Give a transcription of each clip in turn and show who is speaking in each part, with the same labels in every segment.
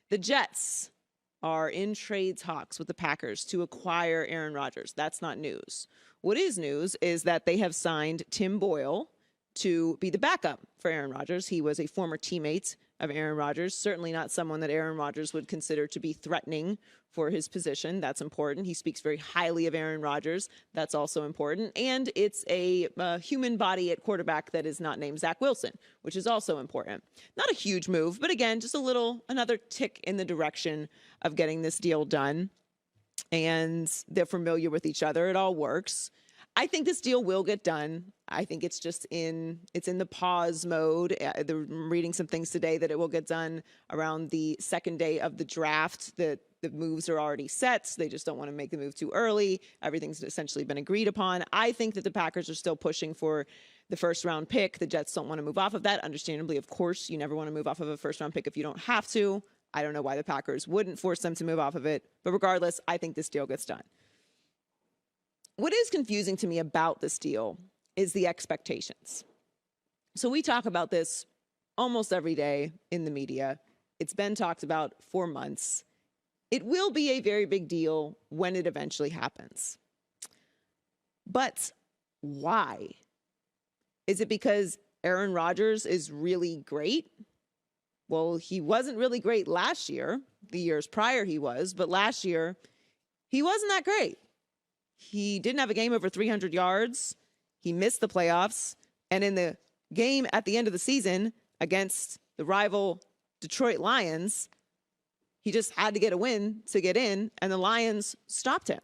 Speaker 1: The Jets are in trade talks with the Packers to acquire Aaron Rodgers. That's not news. What is news is that they have signed Tim Boyle to be the backup for Aaron Rodgers. He was a former teammate of Aaron Rodgers, certainly not someone that Aaron Rodgers would consider to be threatening for his position. That's important. He speaks very highly of Aaron Rodgers. That's also important. And it's a human body at quarterback that is not named Zach Wilson, which is also important. Not a huge move, but again, just another tick in the direction of getting this deal done. And they're familiar with each other. It all works. I think this deal will get done. I think it's in the pause mode. They're reading some things today that it will get done around the second day of the draft. The moves are already set. They just don't want to make the move too early. Everything's essentially been agreed upon. I think that the Packers are still pushing for the first round pick. The Jets don't want to move off of that. Understandably, of course, you never want to move off of a first round pick if you don't have to. I don't know why the Packers wouldn't force them to move off of it. But regardless, I think this deal gets done. What is confusing to me about this deal is the expectations. So we talk about this almost every day in the media. It's been talked about for months. It will be a very big deal when it eventually happens. But why? Is it because Aaron Rodgers is really great? Well, he wasn't really great last year. The years prior he was, but last year he wasn't that great. He didn't have a game over 300 yards. He missed the playoffs. And in the game at the end of the season against the rival Detroit Lions, he just had to get a win to get in, and the Lions stopped him.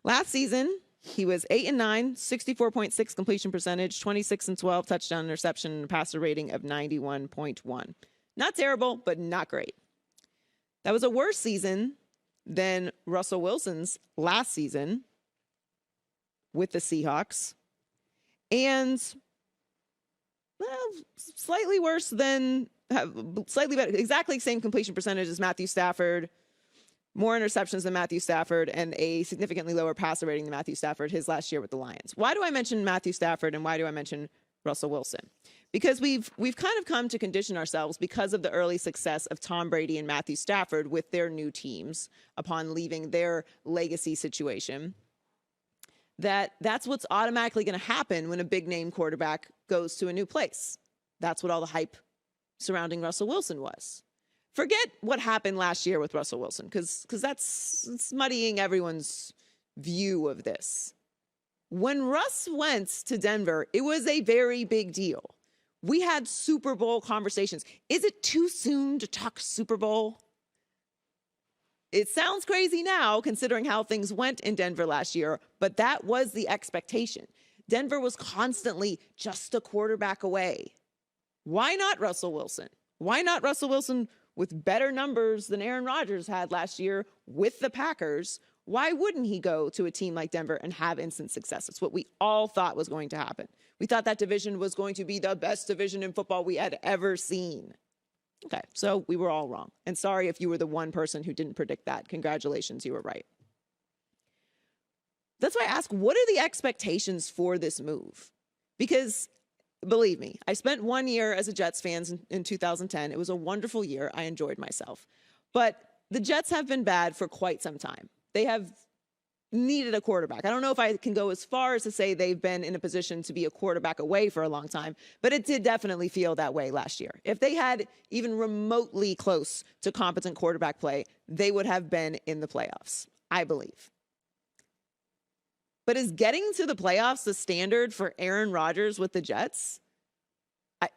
Speaker 1: Last season, he was 8-9, 64.6 completion percentage, 26-12 touchdown interception, and a passer rating of 91.1. Not terrible, but not great. That was a worse season than Russell Wilson's last season with the Seahawks, and slightly worse than, slightly better, exactly same completion percentage as Matthew Stafford, more interceptions than Matthew Stafford, and a significantly lower passer rating than Matthew Stafford his last year with the Lions. Why do I mention Matthew Stafford and why do I mention Russell Wilson? Because we've kind of come to condition ourselves because of the early success of Tom Brady and Matthew Stafford with their new teams upon leaving their legacy situation, that's what's automatically going to happen when a big name quarterback goes to a new place. That's what all the hype surrounding Russell Wilson was. Forget what happened last year with Russell Wilson, because it's muddying everyone's view of this. When Russ went to Denver, it was a very big deal. We had Super Bowl conversations. Is it too soon to talk Super Bowl? It sounds crazy now, considering how things went in Denver last year, but that was the expectation. Denver was constantly just a quarterback away. Why not Russell Wilson? Why not Russell Wilson with better numbers than Aaron Rodgers had last year with the Packers? Why wouldn't he go to a team like Denver and have instant success? It's what we all thought was going to happen. We thought that division was going to be the best division in football we had ever seen. Okay, so we were all wrong. And sorry if you were the one person who didn't predict that. Congratulations, you were right. That's why I ask, what are the expectations for this move? Because believe me, I spent 1 year as a Jets fan in 2010. It was a wonderful year. I enjoyed myself. But the Jets have been bad for quite some time. They have needed a quarterback. I don't know if I can go as far as to say they've been in a position to be a quarterback away for a long time, but it did definitely feel that way last year. If they had even remotely close to competent quarterback play, they would have been in the playoffs, I believe. But is getting to the playoffs the standard for Aaron Rodgers with the Jets?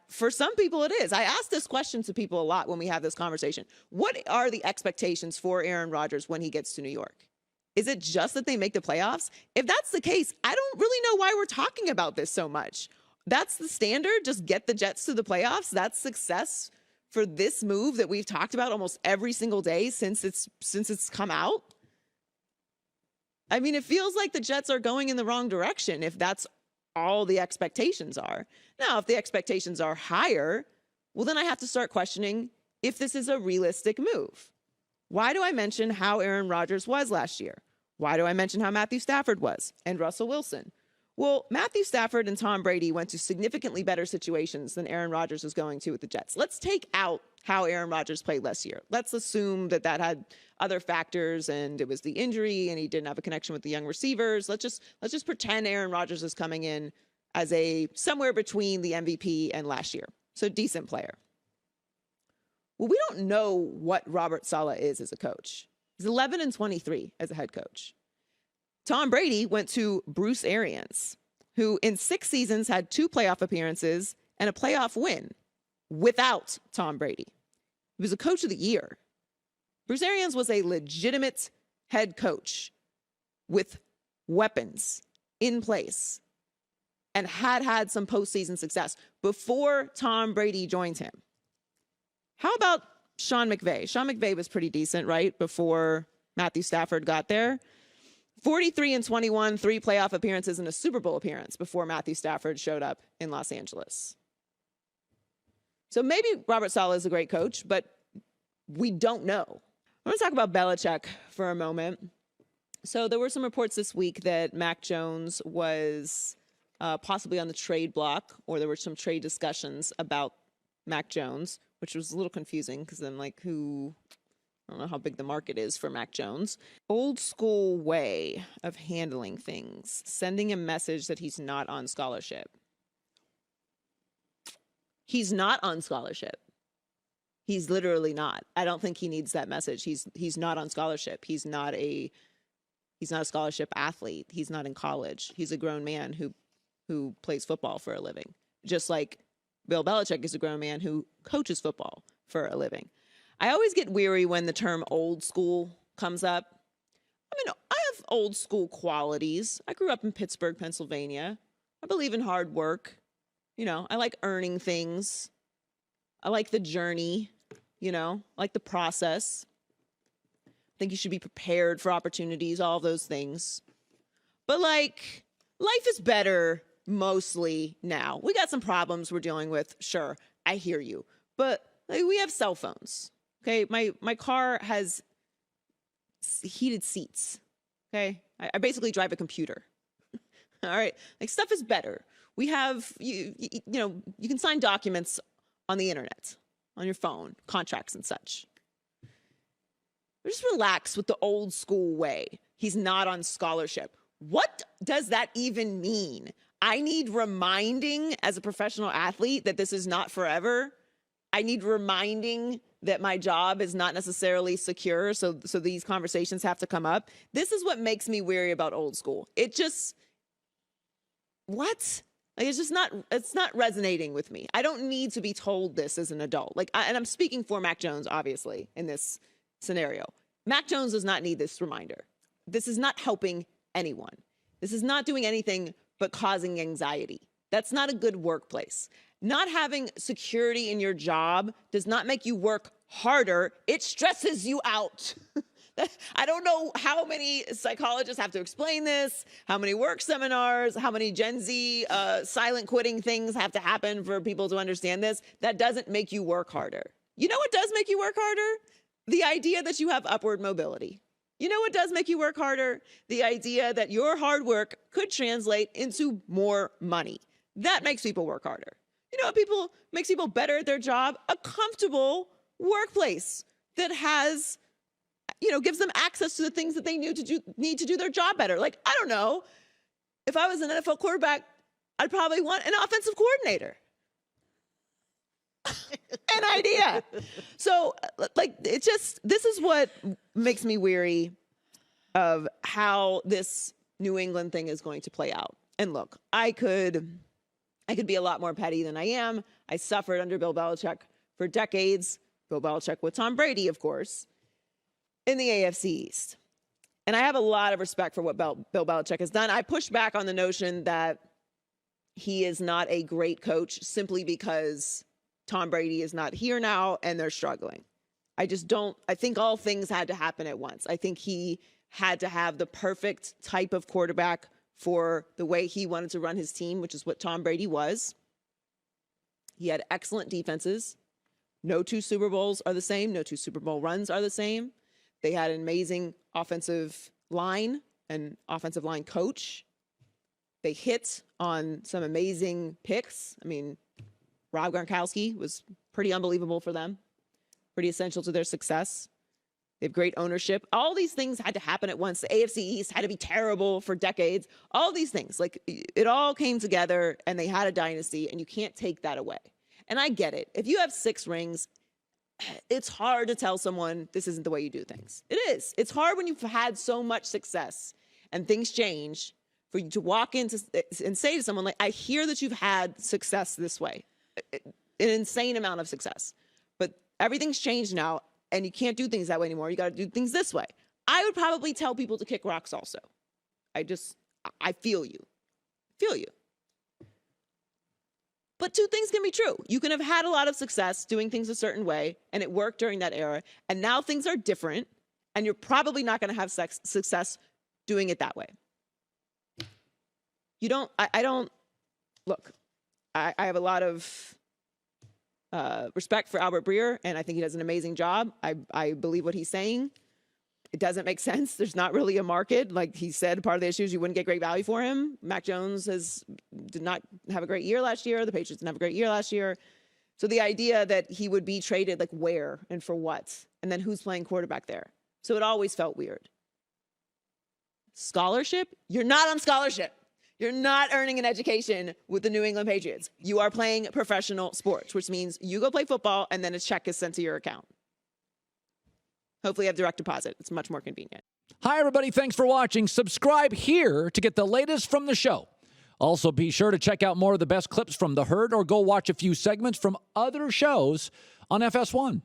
Speaker 1: For some people, it is. I ask this question to people a lot when we have this conversation. What are the expectations for Aaron Rodgers when he gets to New York? Is it just that they make the playoffs? If that's the case, I don't really know why we're talking about this so much. That's the standard. Just get the Jets to the playoffs. That's success for this move that we've talked about almost every single day since it's come out. I mean, it feels like the Jets are going in the wrong direction if that's all the expectations are. Now, if the expectations are higher, well, then I have to start questioning if this is a realistic move. Why do I mention how Aaron Rodgers was last year? Why do I mention how Matthew Stafford was and Russell Wilson? Well, Matthew Stafford and Tom Brady went to significantly better situations than Aaron Rodgers was going to with the Jets. Let's take out how Aaron Rodgers played last year. Let's assume that had other factors and it was the injury and he didn't have a connection with the young receivers. Let's just pretend Aaron Rodgers is coming in as somewhere between the MVP and last year. So decent player. Well, we don't know what Robert Saleh is as a coach. He's 11-23 as a head coach. Tom Brady went to Bruce Arians, who in 6 seasons had 2 playoff appearances and a playoff win without Tom Brady. He was a coach of the year. Bruce Arians was a legitimate head coach with weapons in place and had some postseason success before Tom Brady joined him. How about Sean McVay? Sean McVay was pretty decent, right? Before Matthew Stafford got there. 43-21, 3 playoff appearances and a Super Bowl appearance before Matthew Stafford showed up in Los Angeles. So maybe Robert Saleh is a great coach, but we don't know. I want to talk about Belichick for a moment. So there were some reports this week that Mac Jones was possibly on the trade block, or there were some trade discussions about Mac Jones, which was a little confusing because then I don't know how big the market is for Mac Jones. Old school way of handling things, sending a message that he's not on scholarship. He's not on scholarship. He's literally not. I don't think he needs that message. He's not on scholarship. He's not a scholarship athlete. He's not in college. He's a grown man who plays football for a living. Just like Bill Belichick is a grown man who coaches football for a living. I always get weary when the term old school comes up. I mean, I have old school qualities. I grew up in Pittsburgh, Pennsylvania. I believe in hard work. I like earning things. I like the journey, I like the process. I think you should be prepared for opportunities, all of those things. But life is better mostly now. We got some problems we're dealing with. Sure, I hear you. But we have cell phones. Okay, my car has heated seats. Okay, I basically drive a computer. All right, stuff is better. We have you can sign documents on the internet, on your phone, contracts and such. Just relax with the old school way. He's not on scholarship. What does that even mean? I need reminding as a professional athlete that this is not forever. I need reminding that my job is not necessarily secure. So these conversations have to come up. This is what makes me weary about old school. What? It's not resonating with me. I don't need to be told this as an adult. And I'm speaking for Mac Jones, obviously, in this scenario. Mac Jones does not need this reminder. This is not helping anyone. This is not doing anything but causing anxiety. That's not a good workplace. Not having security in your job does not make you work harder. It stresses you out. I don't know how many psychologists have to explain this, how many work seminars, how many Gen Z silent quitting things have to happen for people to understand this. That doesn't make you work harder. You know what does make you work harder? The idea that you have upward mobility. You know what does make you work harder? The idea that your hard work could translate into more money. That makes people work harder. You know what makes people better at their job? A comfortable workplace that has, gives them access to the things that they need to do their job better. I don't know. If I was an NFL quarterback, I'd probably want an offensive coordinator. An idea. So, this is what makes me weary of how this New England thing is going to play out. And look, I could be a lot more petty than I am. I suffered under Bill Belichick for decades. Bill Belichick with Tom Brady, of course, in the AFC East. And I have a lot of respect for what Bill Belichick has done. I push back on the notion that he is not a great coach simply because Tom Brady is not here now and they're struggling. I think all things had to happen at once. I think he had to have the perfect type of quarterback for the way he wanted to run his team, which is what Tom Brady was. He had excellent defenses. No 2 Super Bowls are the same. No 2 Super Bowl runs are the same. They had an amazing offensive line and offensive line coach. They hit on some amazing picks. I mean, Rob Gronkowski was pretty unbelievable for them, pretty essential to their success. They have great ownership. All these things had to happen at once. The AFC East had to be terrible for decades. All these things, like, it all came together and they had a dynasty, and you can't take that away. And I get it. If you have 6 rings, it's hard to tell someone this isn't the way you do things. It is. It's hard when you've had so much success and things change for you to walk in and say to someone, like, I hear that you've had success this way, an insane amount of success, but everything's changed now. And you can't do things that way anymore. You got to do things this way. I would probably tell people to kick rocks also. I feel you. Feel you. But 2 things can be true. You can have had a lot of success doing things a certain way, and it worked during that era, and now things are different, and you're probably not going to have success doing it that way. Look, I have a lot of respect for Albert Breer, and I think he does an amazing job. I believe what he's saying. It doesn't make sense. There's not really a market. Like he said, part of the issue is you wouldn't get great value for him. Mac Jones did not have a great year last year. The Patriots didn't have a great year last year. So the idea that he would be traded, like where and for what, and then who's playing quarterback there. So it always felt weird. Scholarship? You're not on scholarship. You're not earning an education with the New England Patriots. You are playing professional sports, which means you go play football and then a check is sent to your account. Hopefully you have direct deposit. It's much more convenient.
Speaker 2: Hi, everybody. Thanks for watching. Subscribe here to get the latest from the show. Also, be sure to check out more of the best clips from The Herd or go watch a few segments from other shows on FS1.